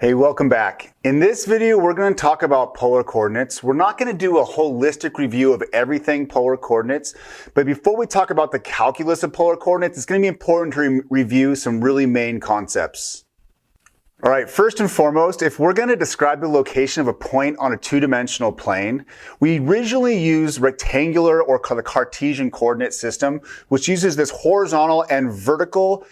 Hey, welcome back. In this video, we're going to talk about polar coordinates. We're not going to do a holistic review of everything polar coordinates, but before we talk about the calculus of polar coordinates, it's going to be important to review some really main concepts. All right, first and foremost, if we're going to describe the location of a point on a two-dimensional plane, we originally use rectangular or the Cartesian coordinate system, which uses this horizontal and vertical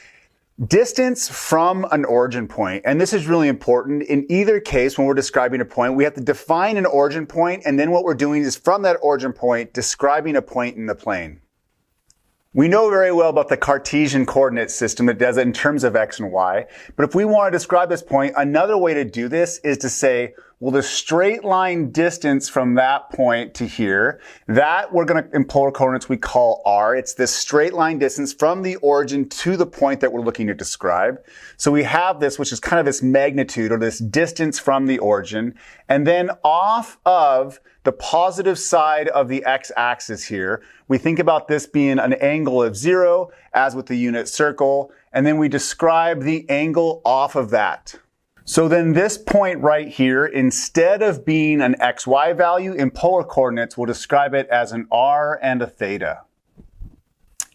distance from an origin point. And this is really important. In either case, when we're describing a point, we have to define an origin point, and then what we're doing is from that origin point, describing a point in the plane. We know very well about the Cartesian coordinate system that does it in terms of x and y. But if we want to describe this point, another way to do this is to say, well, the straight line distance from that point to here, that we're going to, in polar coordinates, we call r. It's this straight line distance from the origin to the point that we're looking to describe. So we have this, which is kind of this magnitude or this distance from the origin. And then off of the positive side of the x-axis here, we think about this being an angle of 0, as with the unit circle, and then we describe the angle off of that. So then this point right here, instead of being an xy value in polar coordinates, we'll describe it as an r and a theta.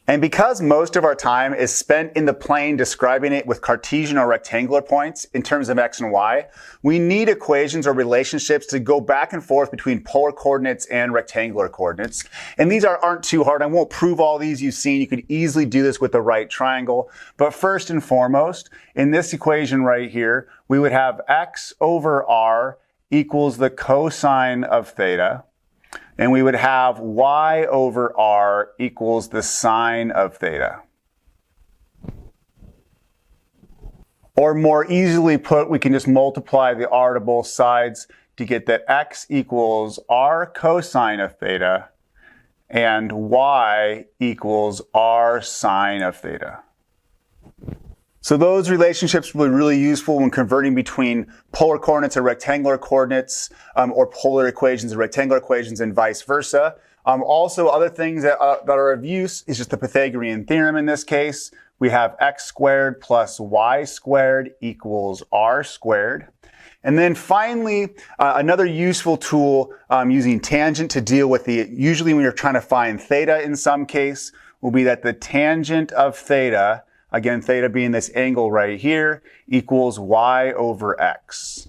And because most of our time is spent in the plane describing it with Cartesian or rectangular points in terms of x and y, we need equations or relationships to go back and forth between polar coordinates and rectangular coordinates. And these aren't too hard. I won't prove all these you've seen. You could easily do this with the right triangle. But first and foremost, in this equation right here, we would have x over r equals the cosine of theta. And we would have y over r equals the sine of theta. Or more easily put, we can just multiply the r to both sides to get that x equals r cosine of theta and y equals r sine of theta. So those relationships will be really useful when converting between polar coordinates or rectangular coordinates, or polar equations and rectangular equations and vice versa. Also, other things that are of use is just the Pythagorean theorem in this case. We have x squared plus y squared equals r squared. And then finally, another useful tool using tangent to deal with usually when you're trying to find theta in some case, will be that the tangent of theta, again, theta being this angle right here, equals y over x.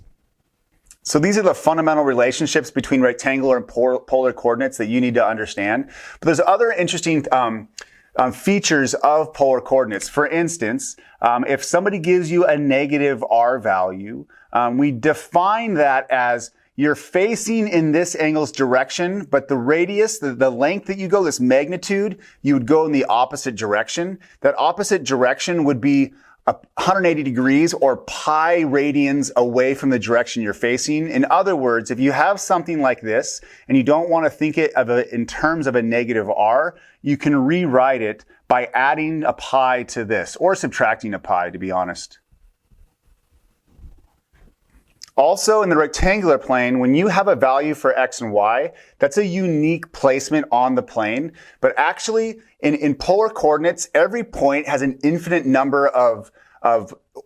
So these are the fundamental relationships between rectangular and polar coordinates that you need to understand. But there's other interesting features of polar coordinates. For instance, if somebody gives you a negative r value, we define that as you're facing in this angle's direction, but the radius, the length that you go, this magnitude, you would go in the opposite direction. That opposite direction would be 180 degrees or pi radians away from the direction you're facing. In other words, if you have something like this and you don't want to think of it in terms of a negative r, you can rewrite it by adding a pi to this or subtracting a pi, to be honest. Also, in the rectangular plane, when you have a value for x and y, that's a unique placement on the plane. But actually, in polar coordinates, every point has an infinite number of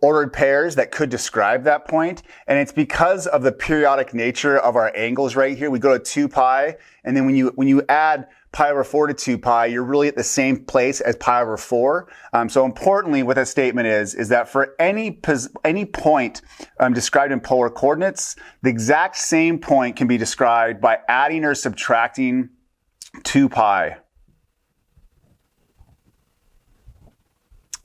ordered pairs that could describe that point. And it's because of the periodic nature of our angles right here. We go to 2 pi, and then when you add pi over 4 to 2 pi, you're really at the same place as pi over 4. So importantly, what that statement is that for any point described in polar coordinates, the exact same point can be described by adding or subtracting 2 pi.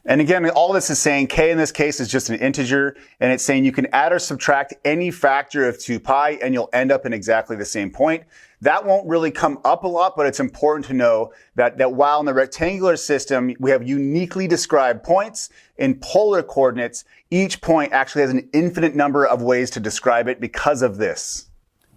And again, all this is saying k in this case is just an integer, and it's saying you can add or subtract any factor of 2 pi and you'll end up in exactly the same point. That won't really come up a lot, but it's important to know that while in the rectangular system we have uniquely described points, in polar coordinates, each point actually has an infinite number of ways to describe it because of this.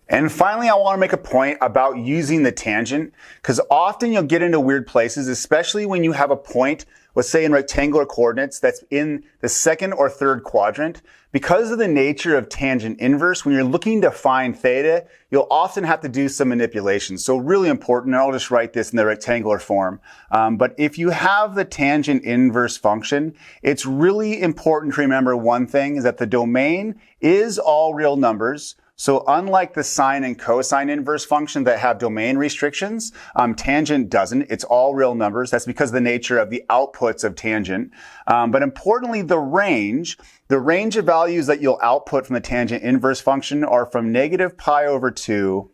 And finally, I want to make a point about using the tangent, because often you'll get into weird places, especially when you have a point, let's say in rectangular coordinates, that's in the second or third quadrant. Because of the nature of tangent inverse, when you're looking to find theta, you'll often have to do some manipulations. So really important, and I'll just write this in the rectangular form. But if you have the tangent inverse function, it's really important to remember one thing, is that the domain is all real numbers. So unlike the sine and cosine inverse function that have domain restrictions, tangent doesn't. It's all real numbers. That's because of the nature of the outputs of tangent. But importantly, the range of values that you'll output from the tangent inverse function are from negative pi over 2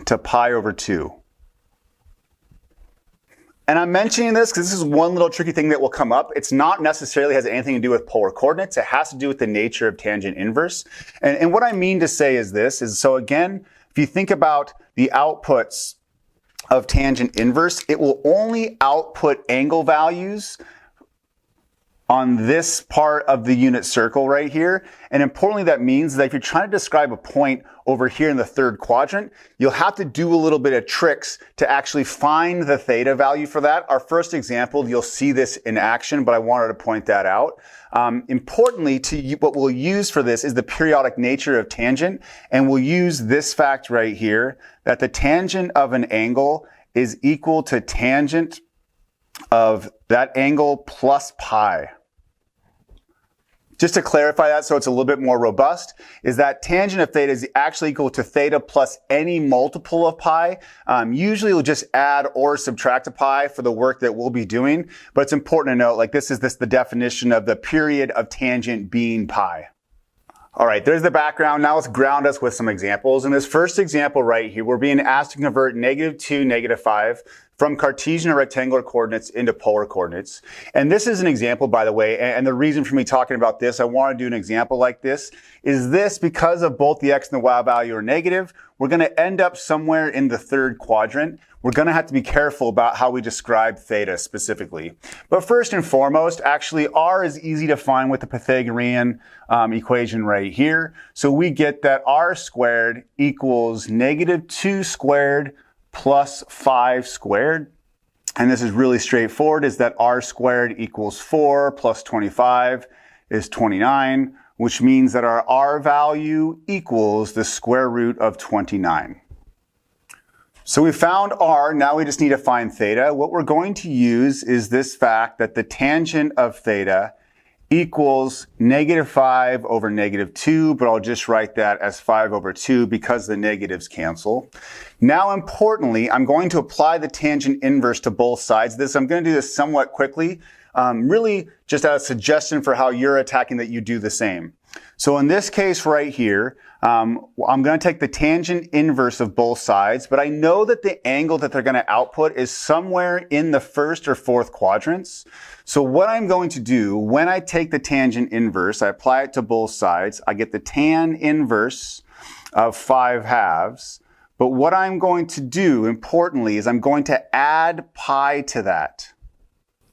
to pi over 2. And I'm mentioning this because this is one little tricky thing that will come up. It's not necessarily has anything to do with polar coordinates. It has to do with the nature of tangent inverse. And what I mean to say is this, so again, if you think about the outputs of tangent inverse, it will only output angle values on this part of the unit circle right here. And importantly, that means that if you're trying to describe a point over here in the third quadrant, you'll have to do a little bit of tricks to actually find the theta value for that. Our first example, you'll see this in action, but I wanted to point that out. Importantly, what we'll use for this is the periodic nature of tangent, and we'll use this fact right here, that the tangent of an angle is equal to tangent of that angle plus pi. Just to clarify that so it's a little bit more robust, is that tangent of theta is actually equal to theta plus any multiple of pi. Usually we'll just add or subtract a pi for the work that we'll be doing, but it's important to note, like this is the definition of the period of tangent being pi. All right, there's the background. Now let's ground us with some examples. In this first example right here, we're being asked to convert -2, -5 from Cartesian or rectangular coordinates into polar coordinates. And this is an example, by the way, and the reason for me talking about this, I want to do an example like this, is this because of both the x and the y value are negative, we're going to end up somewhere in the third quadrant. We're going to have to be careful about how we describe theta specifically. But first and foremost, actually, r is easy to find with the Pythagorean equation right here. So we get that r squared equals -2 squared plus 5 squared. And this is really straightforward, is that r squared equals 4 plus 25 is 29, which means that our r value equals the square root of 29. So we found r, now we just need to find theta. What we're going to use is this fact that the tangent of theta equals -5 over -2, but I'll just write that as 5 over 2 because the negatives cancel. Now importantly, I'm going to apply the tangent inverse to both sides of this. I'm going to do this somewhat quickly, really just as a suggestion for how you're attacking that you do the same. So in this case right here, I'm going to take the tangent inverse of both sides, but I know that the angle that they're going to output is somewhere in the first or fourth quadrants. So what I'm going to do, when I take the tangent inverse, I apply it to both sides, I get the tan inverse of 5/2. But what I'm going to do, importantly, is I'm going to add pi to that.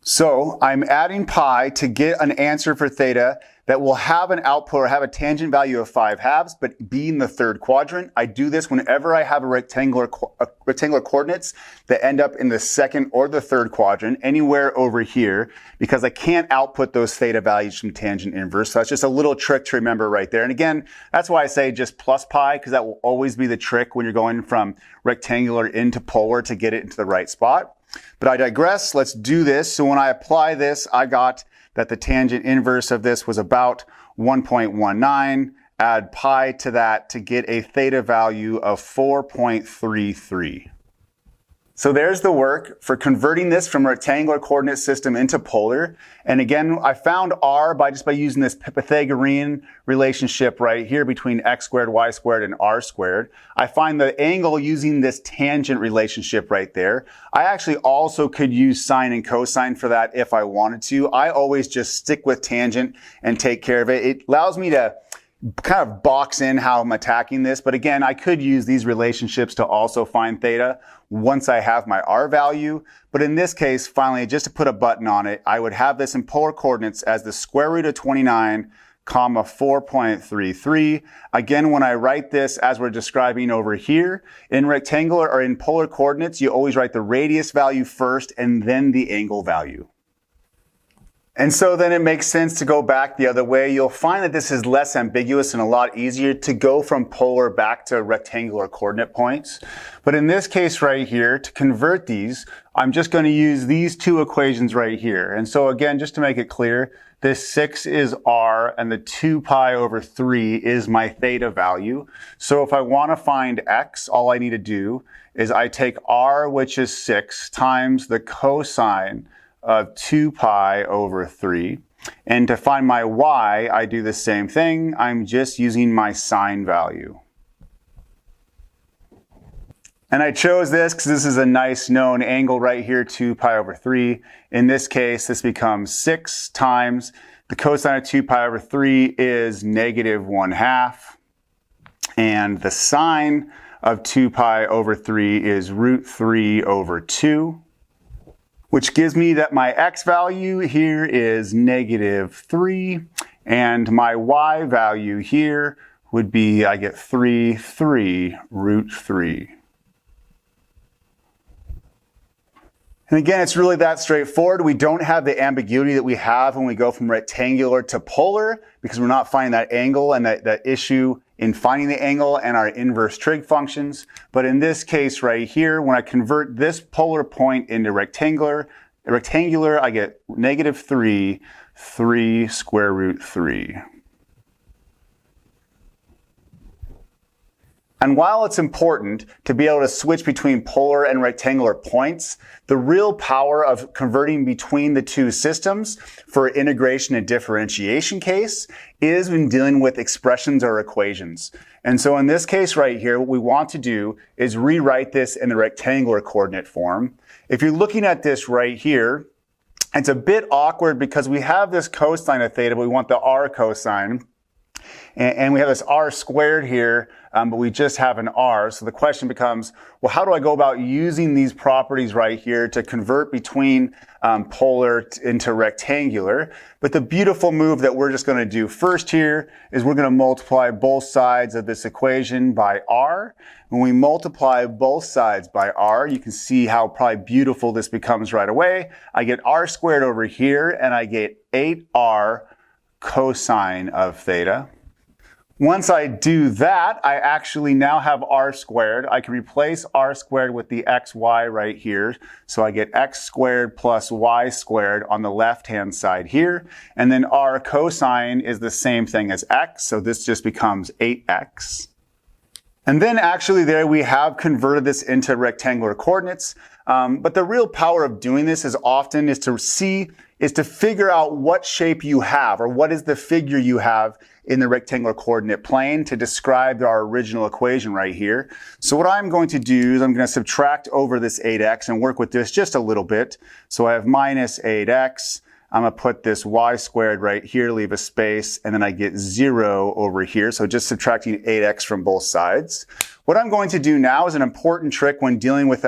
So I'm adding pi to get an answer for theta that will have an output or have a tangent value of 5/2, but be in the third quadrant. I do this whenever I have a rectangular coordinates that end up in the second or the third quadrant, anywhere over here, because I can't output those theta values from tangent inverse. So that's just a little trick to remember right there. And again, that's why I say just plus pi, because that will always be the trick when you're going from rectangular into polar to get it into the right spot. But I digress. Let's do this. So when I apply this, I got that the tangent inverse of this was about 1.19. Add pi to that to get a theta value of 4.33. So there's the work for converting this from a rectangular coordinate system into polar. And again, I found r by using this Pythagorean relationship right here between x squared, y squared, and r squared. I find the angle using this tangent relationship right there. I actually also could use sine and cosine for that if I wanted to. I always just stick with tangent and take care of it. It allows me to kind of box in how I'm attacking this. But again, I could use these relationships to also find theta once I have my r value. But in this case, finally, just to put a button on it, I would have this in polar coordinates as the square root of 29 comma 4.33. Again, when I write this as we're describing over here, in rectangular or in polar coordinates, you always write the radius value first and then the angle value. And so then it makes sense to go back the other way. You'll find that this is less ambiguous and a lot easier to go from polar back to rectangular coordinate points. But in this case right here, to convert these, I'm just going to use these two equations right here. And so again, just to make it clear, this 6 is r and the 2 pi over 3 is my theta value. So if I want to find x, all I need to do is I take r, which is 6, times the cosine of 2 pi over 3. And to find my y, I do the same thing. I'm just using my sine value. And I chose this because this is a nice known angle right here, 2 pi over 3. In this case, this becomes 6 times the cosine of 2 pi over 3 is negative 1/2. And the sine of 2 pi over 3 is root 3 over 2. Which gives me that my x value here is negative 3, and my y value here would be, I get 3 root 3. And again, it's really that straightforward. We don't have the ambiguity that we have when we go from rectangular to polar because we're not finding that angle and that issue in finding the angle and our inverse trig functions. But in this case right here, when I convert this polar point into rectangular, I get negative 3 square root 3. And while it's important to be able to switch between polar and rectangular points, the real power of converting between the two systems for integration and differentiation case is when dealing with expressions or equations. And so in this case right here, what we want to do is rewrite this in the rectangular coordinate form. If you're looking at this right here, it's a bit awkward because we have this cosine of theta, but we want the r cosine. And we have this r squared here, but we just have an r. So the question becomes, well, how do I go about using these properties right here to convert between polar into rectangular? But the beautiful move that we're just going to do first here is we're going to multiply both sides of this equation by r. When we multiply both sides by r, you can see how probably beautiful this becomes right away. I get r squared over here, and I get 8r cosine of theta. Once I do that, I actually now have r squared. I can replace r squared with the xy right here. So I get x squared plus y squared on the left-hand side here. And then r cosine is the same thing as x. So this just becomes 8x. And then actually there we have converted this into rectangular coordinates. But the real power of doing this is to figure out what shape you have or what is the figure you have in the rectangular coordinate plane to describe our original equation right here. So what I'm going to do is I'm going to subtract over this 8x and work with this just a little bit. So I have minus 8x. I'm going to put this y squared right here, leave a space, and then I get 0 over here. So just subtracting 8x from both sides. What I'm going to do now is an important trick when dealing with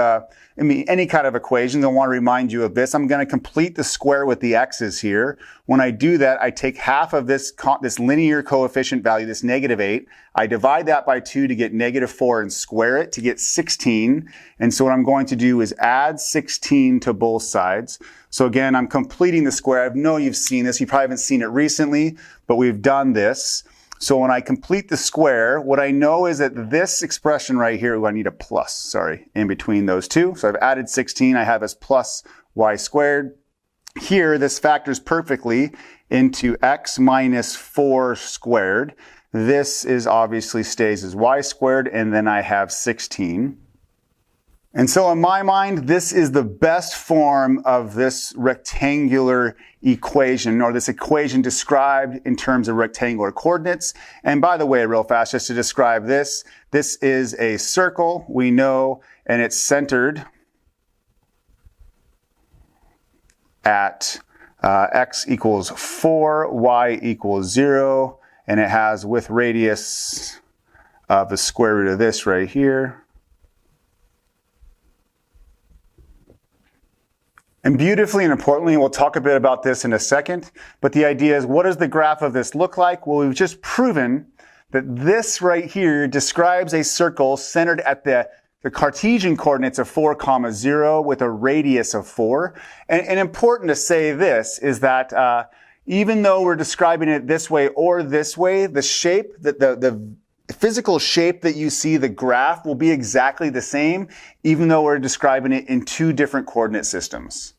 any kind of equation. I want to remind you of this. I'm going to complete the square with the x's here. When I do that, I take half of this linear coefficient value, this negative 8. I divide that by 2 to get negative 4 and square it to get 16. And so what I'm going to do is add 16 to both sides. So again, I'm completing the square. I know you've seen this. You probably haven't seen it recently, but we've done this. So when I complete the square, what I know is that this expression right here, I need a plus, in between those two. So I've added 16, I have as plus y squared. Here, this factors perfectly into x minus 4 squared. This is obviously stays as y squared, and then I have 16. And so in my mind, this is the best form of this rectangular equation, or this equation described in terms of rectangular coordinates. And by the way, real fast, just to describe this is a circle, we know, and it's centered at x equals 4, y equals 0, and it has with radius of the square root of this right here. And beautifully and importantly, we'll talk a bit about this in a second, but the idea is, what does the graph of this look like? Well, we've just proven that this right here describes a circle centered at the Cartesian coordinates of 4, 0 with a radius of 4. And important to say this is that even though we're describing it this way or this way, the shape, the physical shape that you see, the graph, will be exactly the same, even though we're describing it in 2 different coordinate systems.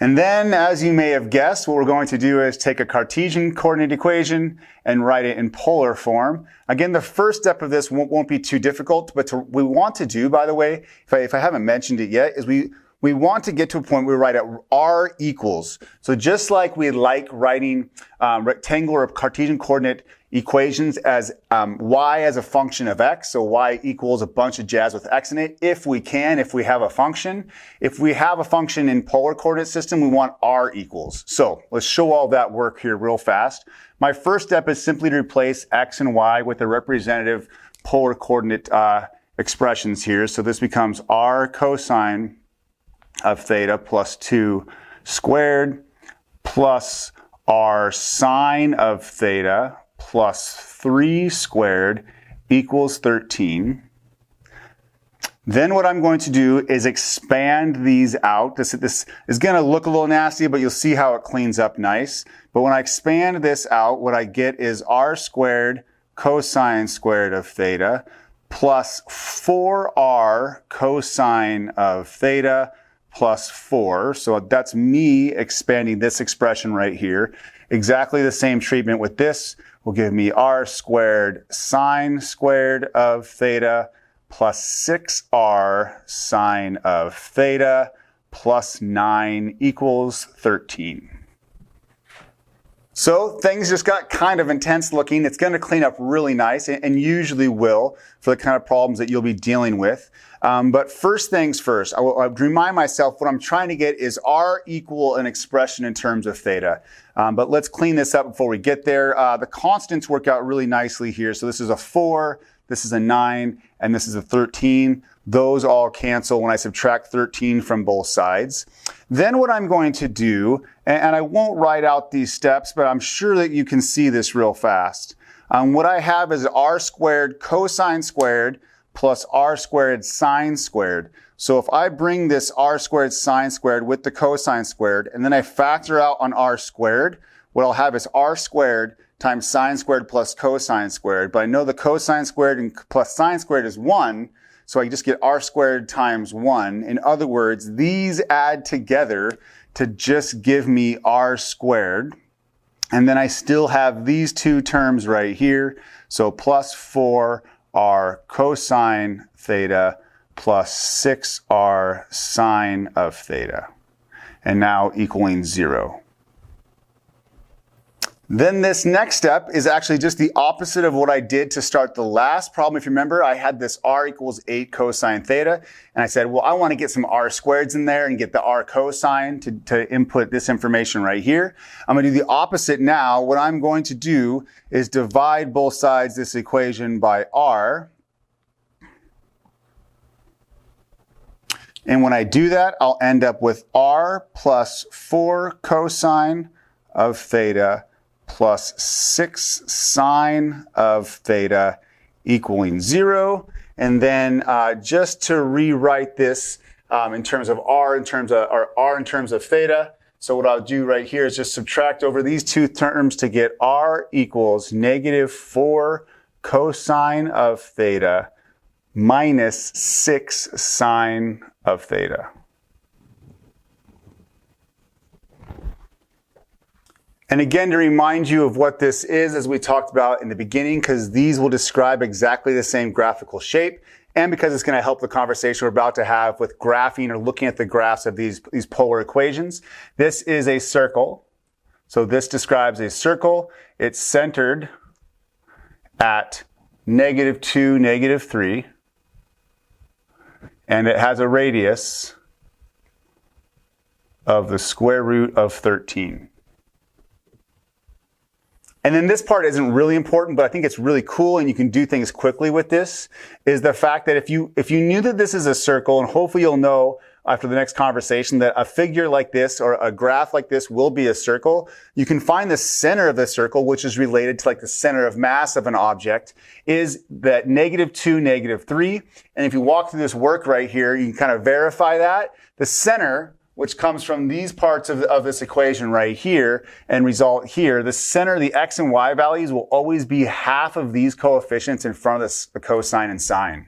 And then, as you may have guessed, what we're going to do is take a Cartesian coordinate equation and write it in polar form. Again, the first step of this won't be too difficult, but what we want to do, by the way, if I haven't mentioned it yet, is we want to get to a point where we write at r equals. So just like we like writing rectangular Cartesian coordinate equations as y as a function of x, so y equals a bunch of jazz with x in it, if we have a function. If we have a function in polar coordinate system, we want r equals. So let's show all that work here real fast. My first step is simply to replace x and y with the representative polar coordinate expressions here. So this becomes r cosine of theta plus 2 squared plus r sine of theta plus 3 squared equals 13. Then what I'm going to do is expand these out. This is going to look a little nasty, but you'll see how it cleans up nice. But when I expand this out, what I get is r squared cosine squared of theta plus 4r cosine of theta plus 4. So that's me expanding this expression right here. Exactly the same treatment with this will give me r squared sine squared of theta plus 6r sine of theta plus 9 equals 13. So things just got kind of intense looking. It's going to clean up really nice, and usually will for the kind of problems that you'll be dealing with. But first things first, I remind myself what I'm trying to get is r equal an expression in terms of theta. But let's clean this up before we get there. The constants work out really nicely here. So this is a 4, this is a 9, and this is a 13. Those all cancel when I subtract 13 from both sides. Then what I'm going to do, and I won't write out these steps, but I'm sure that you can see this real fast. What I have is r squared cosine squared plus r squared sine squared. So if I bring this r squared sine squared with the cosine squared, and then I factor out on r squared, what I'll have is r squared times sine squared plus cosine squared. But I know the cosine squared and plus sine squared is 1, so I just get r squared times 1. In other words, these add together to just give me r squared. And then I still have these two terms right here. So plus 4r cosine theta plus 6r sine of theta. And now equaling 0. Then this next step is actually just the opposite of what I did to start the last problem. If you remember, I had this r equals 8 cosine theta, and I said, well, I want to get some r squareds in there and get the r cosine to input this information right here. I'm going to do the opposite now. What I'm going to do is divide both sides of this equation by r. And when I do that, I'll end up with r plus 4 cosine of theta plus 6 sine of theta equaling 0. And then just to rewrite this in terms of r in terms of theta. So what I'll do right here is just subtract over these two terms to get r equals negative 4 cosine of theta minus 6 sine of theta. And again, to remind you of what this is, as we talked about in the beginning, because these will describe exactly the same graphical shape, and because it's going to help the conversation we're about to have with graphing or looking at the graphs of these polar equations. This is a circle. So this describes a circle. It's centered at -2, -3, and it has a radius of the square root of 13. And then this part isn't really important, but I think it's really cool and you can do things quickly with this, is the fact that if you knew that this is a circle, and hopefully you'll know after the next conversation that a figure like this or a graph like this will be a circle. You can find the center of the circle, which is related to like the center of mass of an object, is that -2, -3. And if you walk through this work right here, you can kind of verify that. The center, which comes from these parts of this equation right here and result here, the center, the x and y values will always be half of these coefficients in front of the cosine and sine.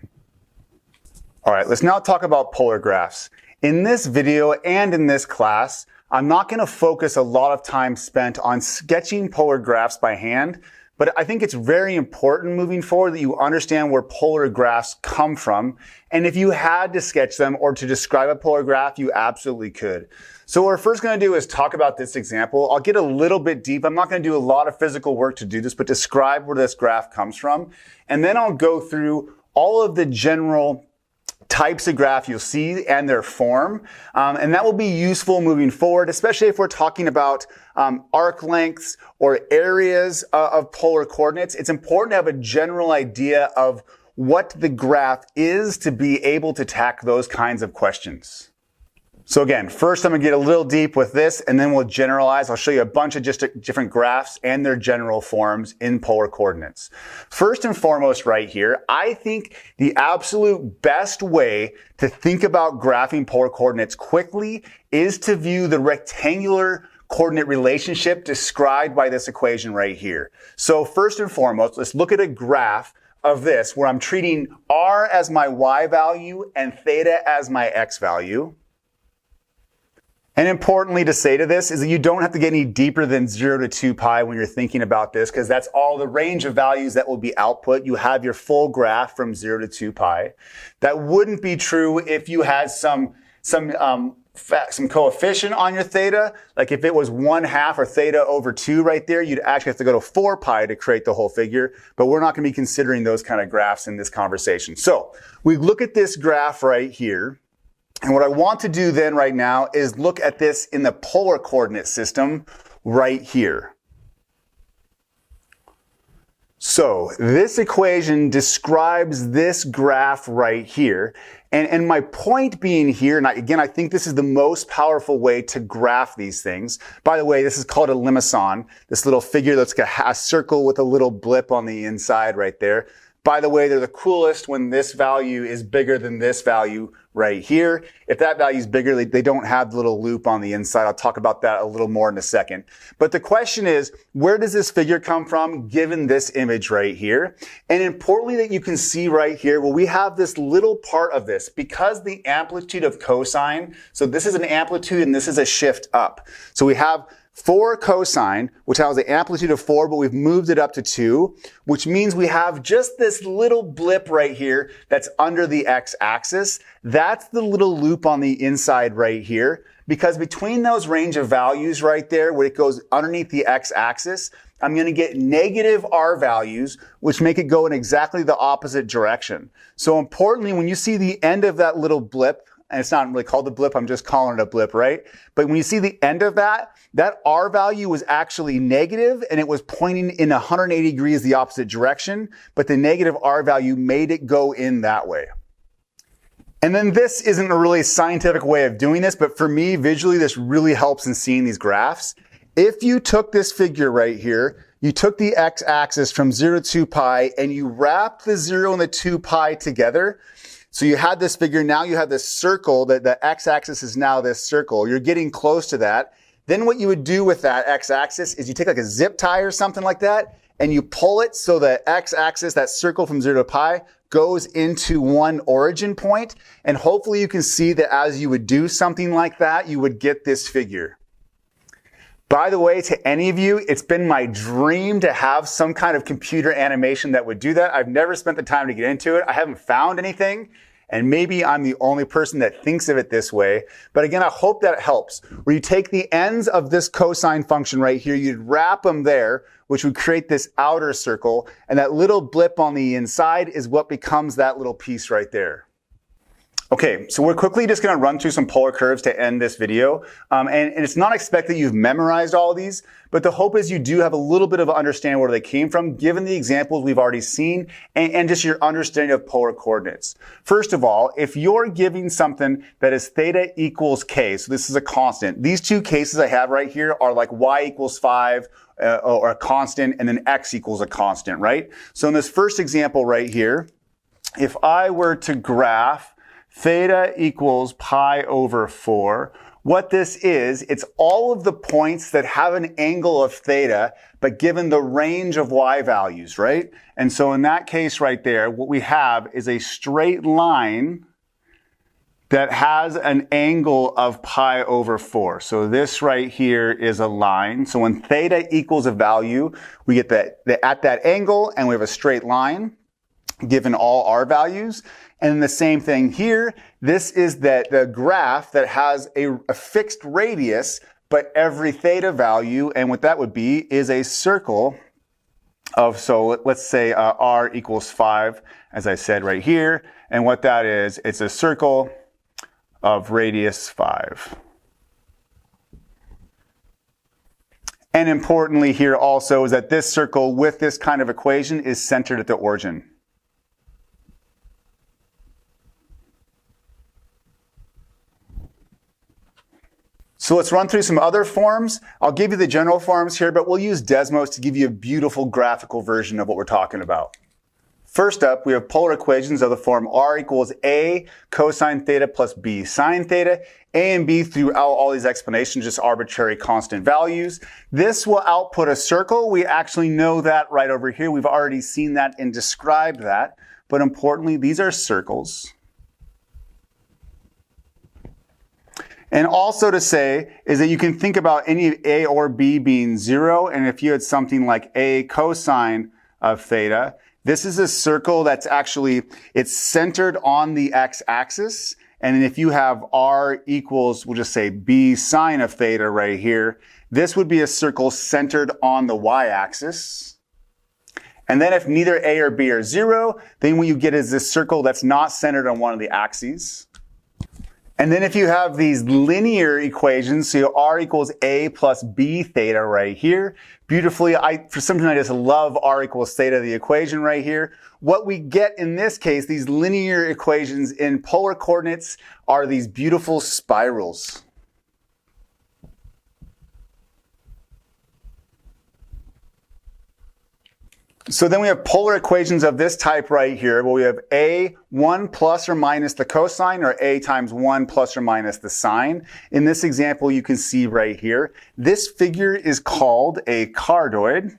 All right, let's now talk about polar graphs. In this video and in this class, I'm not going to focus a lot of time spent on sketching polar graphs by hand, but I think it's very important moving forward that you understand where polar graphs come from. And if you had to sketch them or to describe a polar graph, you absolutely could. So what we're first going to do is talk about this example. I'll get a little bit deep. I'm not going to do a lot of physical work to do this, but describe where this graph comes from. And then I'll go through all of the general types of graph you'll see and their form. And that will be useful moving forward, especially if we're talking about arc lengths or areas of polar coordinates. It's important to have a general idea of what the graph is to be able to tackle those kinds of questions. So again, first I'm going to get a little deep with this and then we'll generalize. I'll show you a bunch of just different graphs and their general forms in polar coordinates. First and foremost right here, I think the absolute best way to think about graphing polar coordinates quickly is to view the rectangular coordinate relationship described by this equation right here. So first and foremost, let's look at a graph of this where I'm treating r as my y value and theta as my x value. And importantly to say to this is that you don't have to get any deeper than 0 to 2 pi when you're thinking about this, because that's all the range of values that will be output. You have your full graph from 0 to 2 pi. That wouldn't be true if you had some coefficient on your theta. Like if it was 1/2 or theta over 2 right there, you'd actually have to go to 4 pi to create the whole figure. But we're not going to be considering those kind of graphs in this conversation. So we look at this graph right here. And what I want to do then right now is look at this in the polar coordinate system right here. So this equation describes this graph right here. And my point being here, and again, I think this is the most powerful way to graph these things. By the way, this is called a limison, this little figure that's got a circle with a little blip on the inside right there. By the way, they're the coolest when this value is bigger than this value right here. If that value is bigger, they don't have the little loop on the inside. I'll talk about that a little more in a second. But the question is, where does this figure come from given this image right here? And importantly that you can see right here, well, we have this little part of this because the amplitude of cosine, so this is an amplitude and this is a shift up. So we have 4 cosine, which has the amplitude of 4, but we've moved it up to 2, which means we have just this little blip right here that's under the x-axis. That's the little loop on the inside right here, because between those range of values right there, where it goes underneath the x-axis, I'm going to get negative r values, which make it go in exactly the opposite direction. So importantly, when you see the end of that little blip, and it's not really called a blip, I'm just calling it a blip, right? But when you see the end of that r value was actually negative and it was pointing in 180 degrees the opposite direction, but the negative r value made it go in that way. And then this isn't a really scientific way of doing this, but for me, visually, this really helps in seeing these graphs. If you took this figure right here, you took the x-axis from 0 to 2 pi and you wrapped the 0 and the 2 pi together. So you had this figure, now you have this circle, that the x-axis is now this circle. You're getting close to that. Then what you would do with that x-axis is you take like a zip tie or something like that, and you pull it so the x-axis, that circle from 0 to pi, goes into one origin point. And hopefully you can see that as you would do something like that, you would get this figure. By the way, to any of you, it's been my dream to have some kind of computer animation that would do that. I've never spent the time to get into it. I haven't found anything. And maybe I'm the only person that thinks of it this way. But again, I hope that it helps. Where you take the ends of this cosine function right here, you'd wrap them there, which would create this outer circle. And that little blip on the inside is what becomes that little piece right there. Okay, so we're quickly just going to run through some polar curves to end this video. And it's not expected you've memorized all of these, but the hope is you do have a little bit of understanding where they came from, given the examples we've already seen, and just your understanding of polar coordinates. First of all, if you're giving something that is theta equals k, so this is a constant. These two cases I have right here are like y equals 5, or a constant, and then x equals a constant, right? So in this first example right here, if I were to graph theta equals pi over 4. What this is, it's all of the points that have an angle of theta, but given the range of y values, right? And so in that case right there, what we have is a straight line that has an angle of pi over 4. So this right here is a line. So when theta equals a value, we get that at that angle, and we have a straight line given all r values. And the same thing here, this is the graph that has a fixed radius, but every theta value, and what that would be is a circle of, so let's say r equals 5, as I said right here. And what that is, it's a circle of radius 5. And importantly here also is that this circle with this kind of equation is centered at the origin. So let's run through some other forms. I'll give you the general forms here, but we'll use Desmos to give you a beautiful graphical version of what we're talking about. First up, we have polar equations of the form r equals a cosine theta plus b sine theta. A and b throughout all these explanations, just arbitrary constant values. This will output a circle. We actually know that right over here. We've already seen that and described that. But importantly, these are circles. And also to say is that you can think about any a or b being 0, and if you had something like a cosine of theta, this is a circle that's actually, it's centered on the x-axis, and if you have r equals, we'll just say b sine of theta right here, this would be a circle centered on the y-axis. And then if neither a or b are 0, then what you get is this circle that's not centered on one of the axes. And then if you have these linear equations, so r equals a plus b theta right here, beautifully, for some reason I just love r equals theta, the equation right here. What we get in this case, these linear equations in polar coordinates, are these beautiful spirals. So then we have polar equations of this type right here, where we have a 1 plus or minus the cosine, or a times 1 plus or minus the sine. In this example, you can see right here, this figure is called a cardioid.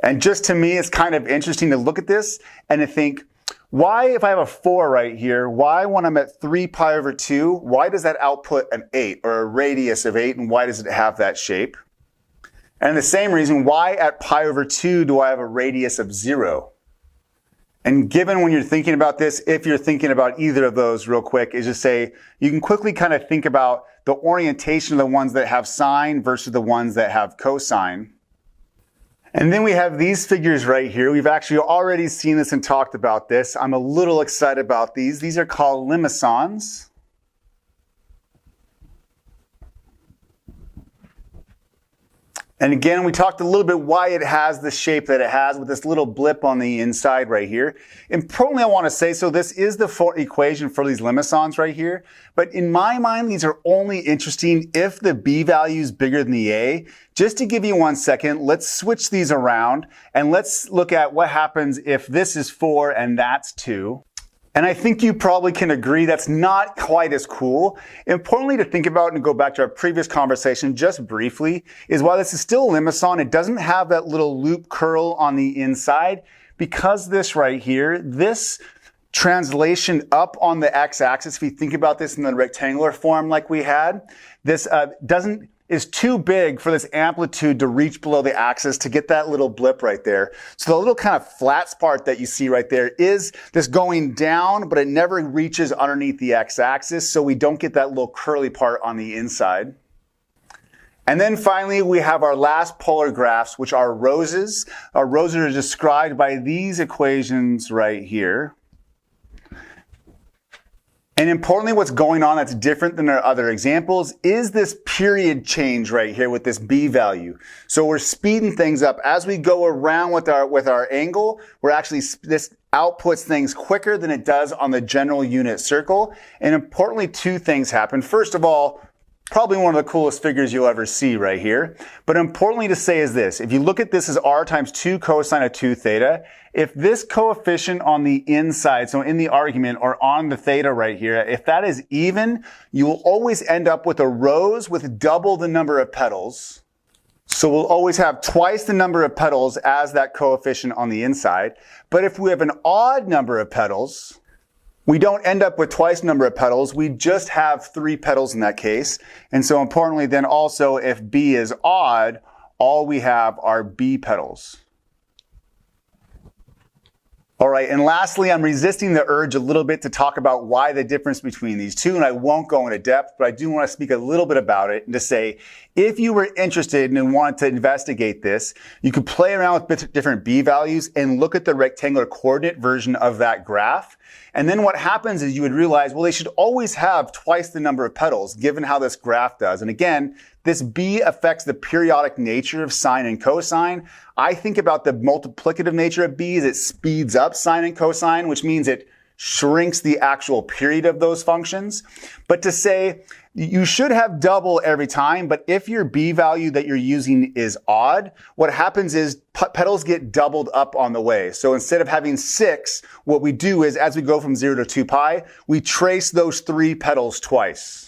And just to me, it's kind of interesting to look at this and to think, why, if I have a 4 right here, why when I'm at 3 pi over 2, why does that output an 8, or a radius of 8, and why does it have that shape? And the same reason, why at pi over 2 do I have a radius of 0? And given when you're thinking about this, if you're thinking about either of those real quick, is just say, you can quickly kind of think about the orientation of the ones that have sine versus the ones that have cosine. And then we have these figures right here. We've actually already seen this and talked about this. I'm a little excited about these. These are called limicons. And again, we talked a little bit why it has the shape that it has with this little blip on the inside right here. Importantly, I want to say, so this is the equation for these limicons right here. But in my mind, these are only interesting if the b value is bigger than the a. Just to give you 1 second, let's switch these around and let's look at what happens if this is 4 and that's 2. And I think you probably can agree that's not quite as cool. Importantly to think about, and go back to our previous conversation just briefly, is while this is still a limicon, it doesn't have that little loop curl on the inside. Because this right here, this translation up on the x-axis, if you think about this in the rectangular form like we had, this is too big for this amplitude to reach below the axis to get that little blip right there. So the little kind of flat part that you see right there is this going down, but it never reaches underneath the x-axis, so we don't get that little curly part on the inside. And then finally, we have our last polar graphs, which are roses. Our roses are described by these equations right here. And importantly, what's going on that's different than our other examples is this period change right here with this B value. So we're speeding things up. As we go around with our angle, we're actually, this outputs things quicker than it does on the general unit circle. And importantly, two things happen. First of all, probably one of the coolest figures you'll ever see right here. But importantly to say is this, if you look at this as r times 2 cosine of 2 theta, if this coefficient on the inside, so in the argument or on the theta right here, if that is even, you will always end up with a rose with double the number of petals. So we'll always have twice the number of petals as that coefficient on the inside. But if we have an odd number of petals, we don't end up with twice the number of petals. We just have 3 petals in that case. And so importantly, then also if B is odd, all we have are B petals. All right, and lastly, I'm resisting the urge a little bit to talk about why the difference between these two, and I won't go into depth, but I do want to speak a little bit about it and to say, if you were interested and wanted to investigate this, you could play around with different B values and look at the rectangular coordinate version of that graph. And then what happens is you would realize, well, they should always have twice the number of petals, given how this graph does. And again, this B affects the periodic nature of sine and cosine. I think about the multiplicative nature of B as it speeds up sine and cosine, which means it shrinks the actual period of those functions. But to say you should have double every time, but if your B value that you're using is odd, what happens is petals get doubled up on the way. So instead of having 6, what we do is as we go from 0 to 2 pi, we trace those 3 petals twice.